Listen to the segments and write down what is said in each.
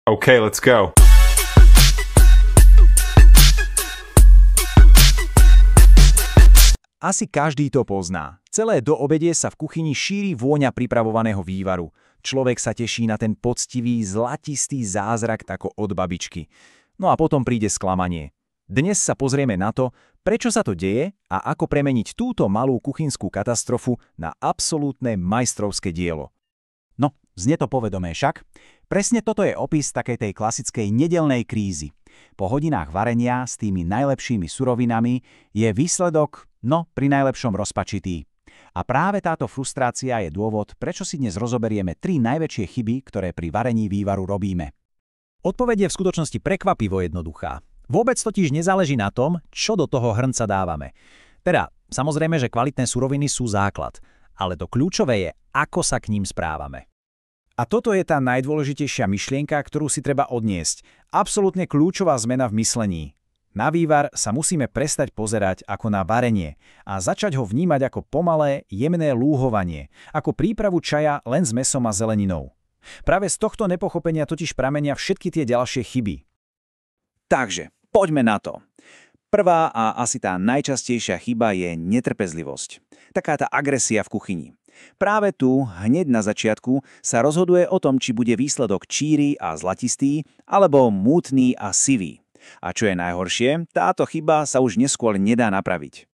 Okay, let's go. Asi každý to pozná. Celé do obedie sa v kuchyni šíri vôňa pripravovaného vývaru. Človek sa teší na ten poctivý, zlatistý zázrak ako od babičky. No a potom príde sklamanie. Dnes sa pozrieme na to, prečo sa to deje a ako premeniť túto malú kuchynskú katastrofu na absolútne majstrovské dielo. No, znie to povedomé však. Presne toto je opis takej tej klasickej nedeľnej krízy. Po hodinách varenia s tými najlepšími surovinami je výsledok, pri najlepšom rozpačitý. A práve táto frustrácia je dôvod, prečo si dnes rozoberieme 3 najväčšie chyby, ktoré pri varení vývaru robíme. Odpoveď je v skutočnosti prekvapivo jednoduchá. Vôbec totiž nezáleží na tom, čo do toho hrnca dávame. Teda, samozrejme, že kvalitné suroviny sú základ, ale to kľúčové je, ako sa k ním správame. A toto je tá najdôležitejšia myšlienka, ktorú si treba odniesť. Absolútne kľúčová zmena v myslení. Na vývar sa musíme prestať pozerať ako na varenie a začať ho vnímať ako pomalé, jemné lúhovanie, ako prípravu čaja len s mäsom a zeleninou. Práve z tohto nepochopenia totiž pramenia všetky tie ďalšie chyby. Takže, poďme na to. Prvá a asi tá najčastejšia chyba je netrpezlivosť. Taká tá agresia v kuchyni. Práve tu, hneď na začiatku, sa rozhoduje o tom, či bude výsledok číry a zlatistý, alebo mútny a sivý. A čo je najhoršie, táto chyba sa už neskôr nedá napraviť.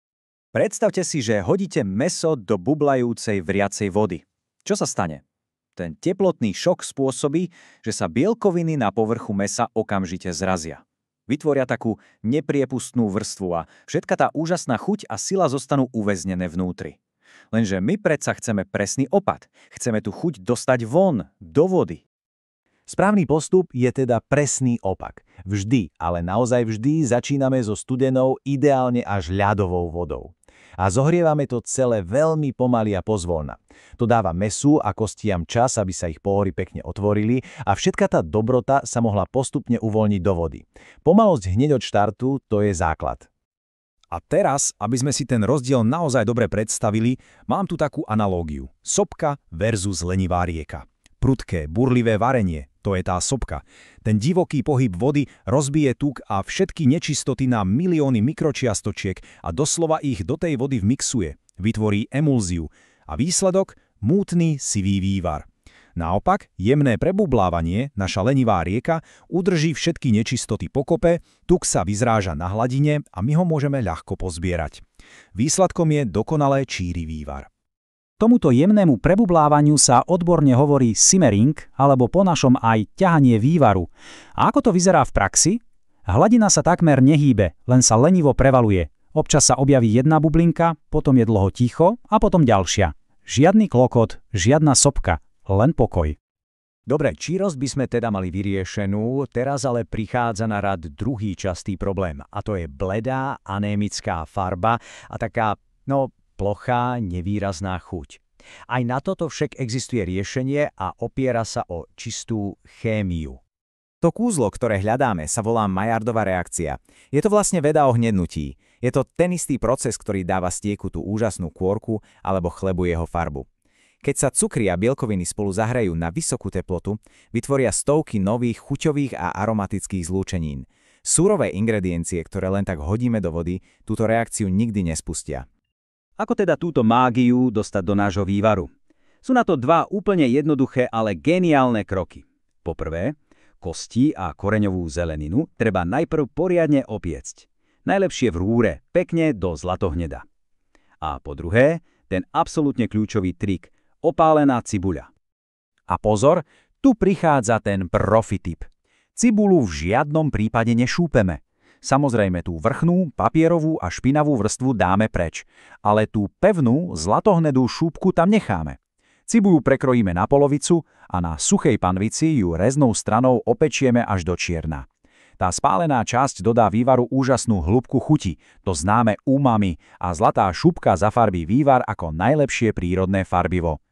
Predstavte si, že hodíte mäso do bublajúcej vriacej vody. Čo sa stane? Ten teplotný šok spôsobí, že sa bielkoviny na povrchu mäsa okamžite zrazia. Vytvoria takú nepriepustnú vrstvu a všetka tá úžasná chuť a sila zostanú uväznené vnútri. Lenže my predsa chceme presný opak. Chceme tú chuť dostať von, do vody. Správny postup je teda presný opak. Vždy, ale naozaj vždy začíname so studenou, ideálne až ľadovou vodou. A zohrievame to celé veľmi pomaly a pozvolna. To dáva mäsu a kostiam čas, aby sa ich pohory pekne otvorili a všetka tá dobrota sa mohla postupne uvoľniť do vody. Pomalosť hneď od štartu, to je základ. A teraz, aby sme si ten rozdiel naozaj dobre predstavili, mám tu takú analógiu. Sopka versus lenivá rieka. Prudké, burlivé varenie, to je tá sopka. Ten divoký pohyb vody rozbije tuk a všetky nečistoty na milióny mikročiastočiek a doslova ich do tej vody vmixuje, vytvorí emulziu a výsledok mútny sivý vývar. Naopak, jemné prebublávanie, naša lenivá rieka, udrží všetky nečistoty pokope, tuk sa vyzráža na hladine a my ho môžeme ľahko pozbierať. Výsledkom je dokonalé číry vývar. Tomuto jemnému prebublávaniu sa odborne hovorí simmering, alebo po našom aj ťahanie vývaru. A ako to vyzerá v praxi? Hladina sa takmer nehýbe, len sa lenivo prevaluje. Občas sa objaví jedna bublinka, potom je dlho ticho a potom ďalšia. Žiadny klokot, žiadna sopka, len pokoj. Dobre, čírosť by sme teda mali vyriešenú, teraz ale prichádza na rad druhý častý problém. A to je bledá, anémická farba a taká, plochá, nevýrazná chuť. Aj na toto však existuje riešenie a opiera sa o čistú chémiu. To kúzlo, ktoré hľadáme, sa volá Maillardova reakcia. Je to vlastne veda o hnednutí. Je to ten istý proces, ktorý dáva stieku tú úžasnú kôrku alebo chlebu jeho farbu. Keď sa cukry a bielkoviny spolu zahrajú na vysokú teplotu, vytvoria stovky nových chuťových a aromatických zlúčenín. Surové ingrediencie, ktoré len tak hodíme do vody, túto reakciu nikdy nespustia. Ako teda túto mágiu dostať do nášho vývaru? Sú na to 2 úplne jednoduché, ale geniálne kroky. Poprvé, kosti a koreňovú zeleninu treba najprv poriadne opiecť. Najlepšie v rúre, pekne do zlatohneda. A po druhé, ten absolútne kľúčový trik, opálená cibuľa. A pozor, tu prichádza ten profitip. Cibuľu v žiadnom prípade nešúpeme. Samozrejme tú vrchnú, papierovú a špinavú vrstvu dáme preč, ale tú pevnú, zlatohnedú šúpku tam necháme. Cibuľu prekrojíme na polovicu a na suchej panvici ju reznou stranou opečieme až do čierna. Tá spálená časť dodá vývaru úžasnú hĺbku chuti, to známe umami, a zlatá šupka zafarbí vývar ako najlepšie prírodné farbivo.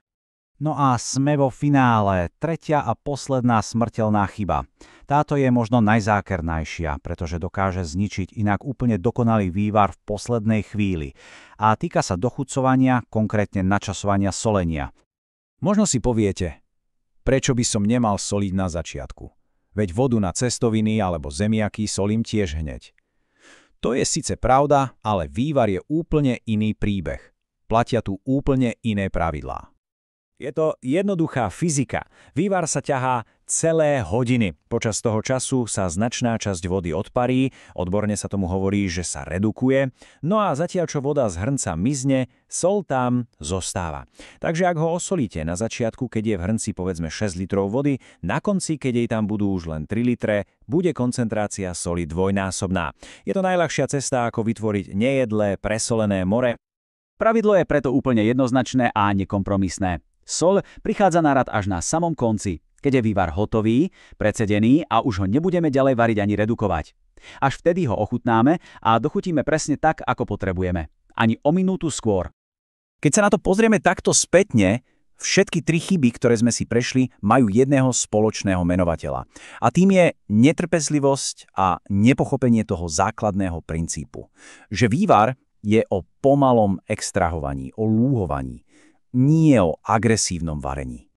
No a sme vo finále, tretia a posledná smrteľná chyba. Táto je možno najzákernejšia, pretože dokáže zničiť inak úplne dokonalý vývar v poslednej chvíli a týka sa dochucovania, konkrétne načasovania solenia. Možno si poviete, prečo by som nemal soliť na začiatku? Veď vodu na cestoviny alebo zemiaky solím tiež hneď. To je síce pravda, ale vývar je úplne iný príbeh. Platia tu úplne iné pravidlá. Je to jednoduchá fyzika. Vývar sa ťahá celé hodiny. Počas toho času sa značná časť vody odparí, odborne sa tomu hovorí, že sa redukuje, no a zatiaľ čo voda z hrnca mizne, soľ tam zostáva. Takže ak ho osolíte na začiatku, keď je v hrnci povedzme 6 litrov vody, na konci, keď jej tam budú už len 3 litre, bude koncentrácia soli dvojnásobná. Je to najľahšia cesta, ako vytvoriť nejedlé, presolené more. Pravidlo je preto úplne jednoznačné a nekompromisné. Soľ prichádza na rad až na samom konci, keď je vývar hotový, predsedený a už ho nebudeme ďalej variť ani redukovať. Až vtedy ho ochutnáme a dochutíme presne tak, ako potrebujeme. Ani o minútu skôr. Keď sa na to pozrieme takto spätne, všetky 3 chyby, ktoré sme si prešli, majú jedného spoločného menovateľa. A tým je netrpezlivosť a nepochopenie toho základného princípu. Že vývar je o pomalom extrahovaní, o lúhovaní. Nie o agresívnom varení.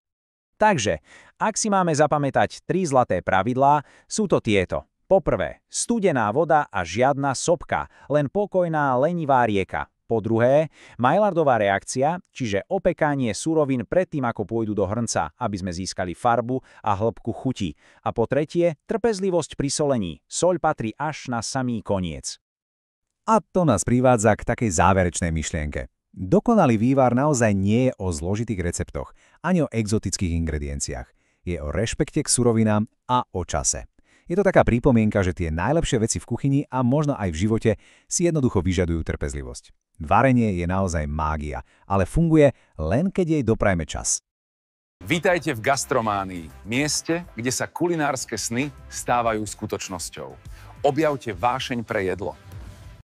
Takže, ak si máme zapamätať 3 zlaté pravidlá, sú to tieto. Poprvé, studená voda a žiadna sopka, len pokojná lenivá rieka. Po druhé, Maillardová reakcia, čiže opekanie surovín predtým, ako pôjdu do hrnca, aby sme získali farbu a hĺbku chuti. A po tretie, trpezlivosť pri solení. Soľ patrí až na samý koniec. A to nás privádza k takej záverečnej myšlienke. Dokonalý vývar naozaj nie je o zložitých receptoch, ani o exotických ingredienciách. Je o rešpekte k surovinám a o čase. Je to taká pripomienka, že tie najlepšie veci v kuchyni a možno aj v živote si jednoducho vyžadujú trpezlivosť. Varenie je naozaj mágia, ale funguje len keď jej doprajme čas. Vítajte v Gastrománii, mieste, kde sa kulinárske sny stávajú skutočnosťou. Objavte vášeň pre jedlo.